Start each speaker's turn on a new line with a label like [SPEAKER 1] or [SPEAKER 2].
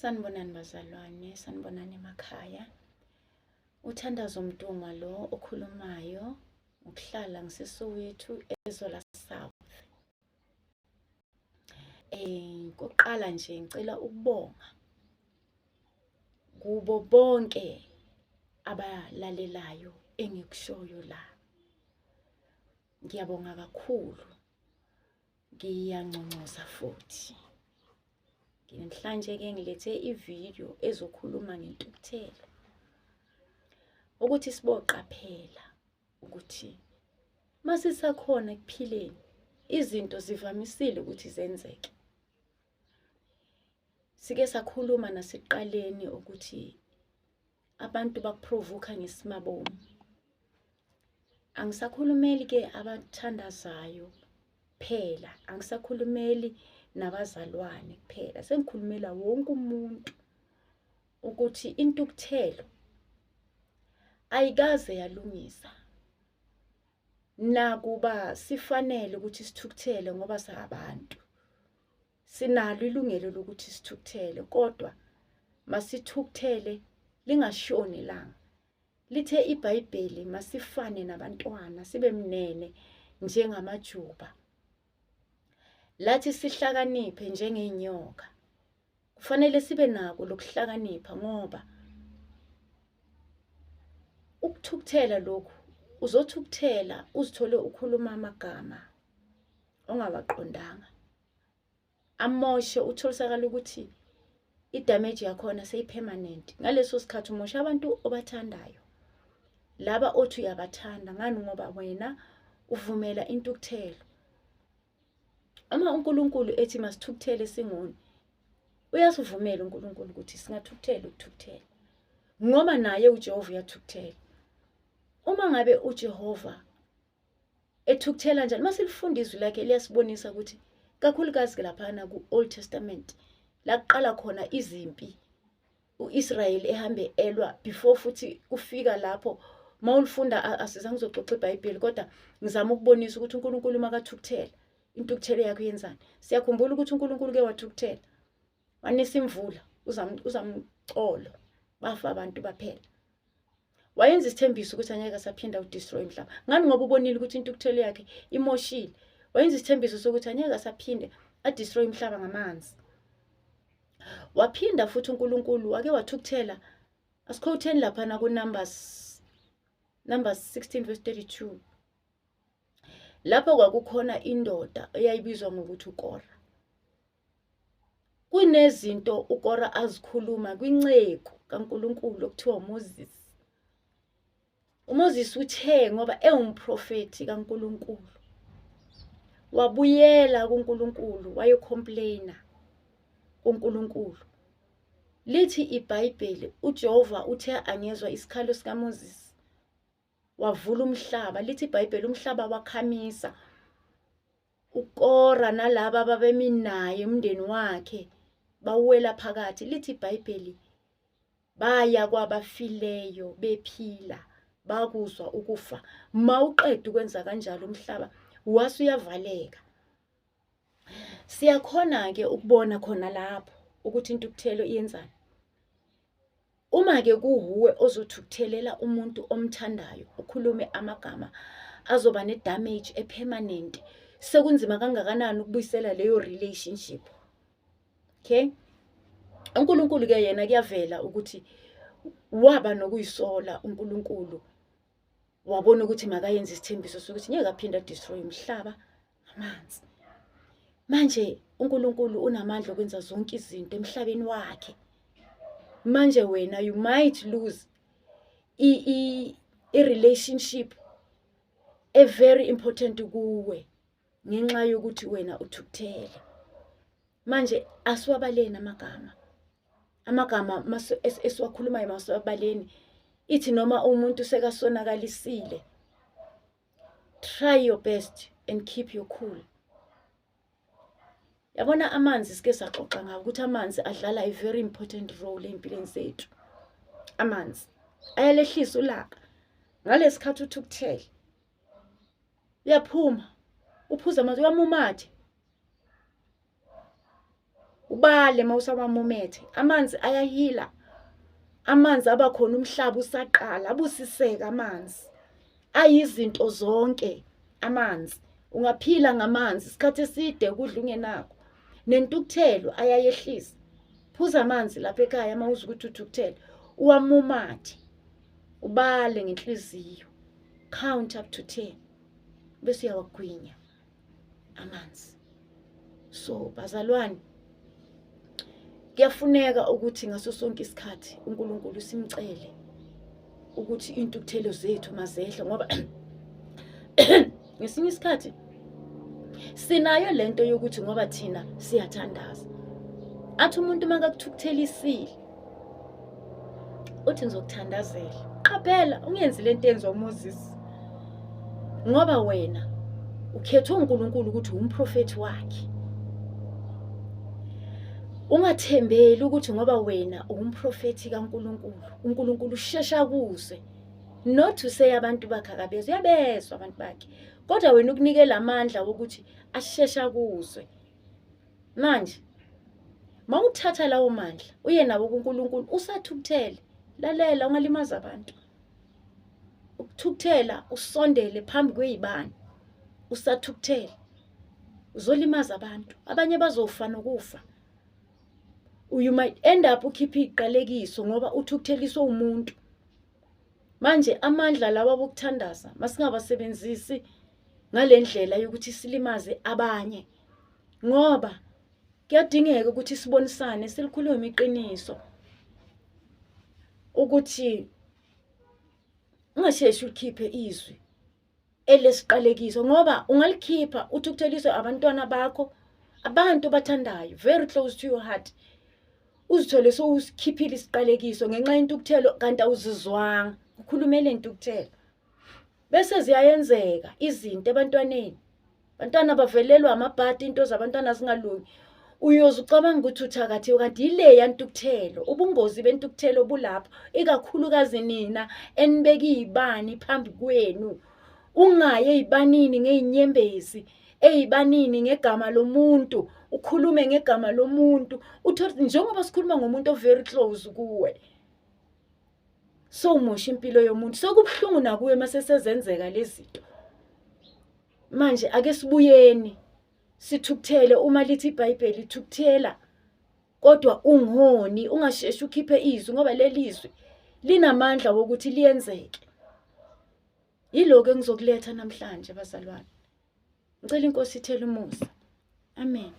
[SPEAKER 1] Sanibonani bazalwane, sanibonani emakhaya. Uthandazo Mdungwa lo okhulumayo, ukuhlala ngiseSoweto eZola South. Kokuqala nje ngicela ukubonga kubo bonke abalalelayo engikushoyo la. Ngiyabonga kakhulu. Ngiyanconcoza futhi. Namhlanje ke ngilethe ivideo ezokhuluma ngentukuthelo. Ukuthi siboqaphela ukuthi masisakhona ekuphileni izinto zivamisile ukuthi zenzeke. Sike sakhuluma nasekuqaleni ukuthi abantu bakuprovoka ngesimabomu. Angisakhulumeli ke abathandazayo phela, angisakhulumeli nabazalwane kuphela, sengikhulumela wonke umuntu ukuthi intukuthelo ayikaze yalungisa. Nakuba sifanele ukuthi sithukuthele ngoba sabantu, sinalo ilungelo lokuthi sithukuthele, kodwa masithukuthele lingashoni ilanga. Lithe iBhayibheli masifane nabantwana, sibe mnene njengamajuba. Lathi sihlakaniphe njengeenyoka. Kufanele sibe nako lokuhlakanipha ngoba ukuthukuthela lokhu uzothukuthela uzithole ukhuluma amagama ongawaqondanga. Amoshe utholisakala ukuthi idamage yakhona seyipermanent. Ngaleso sikhathi umosha abantu obathandayo. Laba othi uyabathanda ngani ngoba wena uvumela intukuthelo. Uma uNkulunkulu ethi masithukuthele singoni, uyasivumela uNkulunkulu ukuthi singathukuthela ukuthukuthela. Ngoba naye uJehova uyathukuthela. Uma ngabe uJehova ethukuthela kanjani, masilifunda izwi lakhe liyasibonisa ukuthi kakhulukazi laphana ku-Old Testament la kuqala khona izimpi uIsrayeli ehambe elwa before futhi kufika lapho mawulifunda asizange uzoxoxa iBhayibheli kodwa ngizama ukubonisa ukuthi uNkulunkulu makathukuthela intukuthelo yakhe yenzani. Siyakhumbula ukuthi uNkulunkulu ke wathukuthela. Wanisa imvula uzamcolo bafa abantu baphela. Wayenza isithembiso ukuthi angeke asaphinda udestroy umhlaba. Ngani ngoba ubonile ukuthi intukuthelo yakhe imoshile. Wayenza isithembiso sokuthi angeke asaphinde adestroy umhlaba ngamanzi. Waphinda futhi uNkulunkulu wake wathukuthela. Asiquote lapha na ku Numbers 16:32. Lapho kwakukhona indoda eyayibizwa ngokuthi uKora. Kunezinto uKora azikhuluma kwinceku kaNkulunkulu okuthiwa uMoses. uMoses uthe ngoba ewumprofeti kaNkulunkulu wabuyela kuNkulunkulu wayecomplaina kuNkulunkulu. Lithi iBhayibheli uJehova uthe angezwa isikhalo sikaMoses wavula umhlaba. Lithi iBhayibheli umhlaba wakhamisa. uKora nalabo ababeminaye umndeni wakhe bawela phakathi. Lithi iBhayibheli baya kwabafileyo bephila bakuzwa ukufa. Mawuqeda ukwenza kanjalo umhlaba wasuyavaleka. Siyakhona ke ukubona khona lapho ukuthi intukuthelo iyenzani. Uma ke kuhuwe ozothukuthelela umuntu omthandayo, ukhulume amagama azoba nedamage epermanent, sekunzima kangakanani ukubuyisela leyo relationship. Okay? uNkulunkulu ke yena kuyavela ukuthi waba nokuyisola uNkulunkulu. Wabona ukuthi makayenza isithembiso sokuthi ngeke aphinda destroy umhlaba amanzi. Manje uNkulunkulu unamandla okwenza zonke izinto emhlabeni wakhe. Manje wena you might lose a relationship a very important kuwe ngenxa yokuthi wena uthukuthele. Manje asiwabaleni amagama esiwakhulumayo masiwabaleni. Ithi noma umuntu sekasonakalisile, try your best and keep your cool. Yabona amanzi sike saxoxa ngawo ukuthi amanzi adlala a very important role empilweni zethu. Amanzi ayalehlisa ulaka. Ngalesikhathi uthukuthele uyaphuma uphuza amanzi uyamumathe. ubale mawusawamumethe. Amanzi ayahila, amanzi abakhona umhlaba usaqala, abusiseka amanzi. Ayizinto zonke amanzi, ungaphila ngamanzi isikhathi eside kudla ungenakho. Nentukuthelo ayayehlisa. Phuza amanzi lapha ekhaya uma uzwa ukuthi uthukuthele, uwamumathe, ubale ngenhliziyo, count up to 10, bese uyawagwinya amanzi. So bazalwane, kuyafuneka ukuthi ngaso sonke isikhathi uNkulunkulu simcele ukuthi intukuthelo zethu mazehla, ngoba ngesinye isikhathi sinayo lento yokuthi ngoba thina siyathandaza, athi umuntu makakuthukuthelisile uthi ngizokuthandazela. Qaphela, ungenzi lento yenziwa uMoses, ngoba wena ukhethwe uNkulunkulu ukuthi umprofeti wakhe. Ungathembeli ukuthi ngoba wena umprofeti kaNkulunkulu, uNkulunkulu ushesha kuze. Not to say abantu bakhe akabezwa, uyabezwa abantu bakhe, kodwa wena ukunikela amandla wokuthi ashesha kuzwe. Manje mawuthatha lawo mandla uye nawo kuNkulunkulu usathukuthele, lalela ungalimaza abantu. Ukuthukuthela usondele phambi kwezibani usathukuthele, uzolimaza abantu, abanye bazofa nokufa. You might end up ukhipha iqalekiso ngoba uthukutheliswa umuntu. Manje amandla lawa abokuthandaza masingabasebenzisi ngalendlela yokuthi silimaze abanye, ngoba kuyadingeka ukuthi sibonisane, silikhulume iqiniso ukuthi ungasheshi ukhiphe izwi elesiqalekiso, ngoba ungalikhipha uthukutheliswe abantwana bakho, abantu bathandayo, very close to your heart. Uzithole sowusikhiphile isiqalekiso ngenxa yentukuthelo kanti awuzizwanga ukhulumele intukuthelo, bese ziyayenzeka izinto ebantwaneni. Abantwana bavelelwa amabhadi, into zabantwana zingalungi, uyoze ucabanga ukuthi uthakathiwe kanti ile yantukuthelo. Ubungozi bentukuthelo bulapho, ikakhulukazi nina enibeka izibani phambi kwenu. Ungaye ezibanini ngeinyembezi, ezibanini ngegama lomuntu, ukhulume ngegama lomuntu, uthi njengoba sikhuluma ngomuntu very close kuwe, so umusha impilo yomuntu. Sokubhlungu nakuwe mase sezenzeka lezi zinto. Manje ake sibuyeni sithukuthele uma lithi iBhayibheli ithukuthela, kodwa ungoni, ungasheshi ukhiphe izwi ngoba lelizwi linamandla wokuthi liyenzeke. Yiloko engizokuletha namhlanje bazalwane. Ngicela iNkosi ithele umusa. Amen.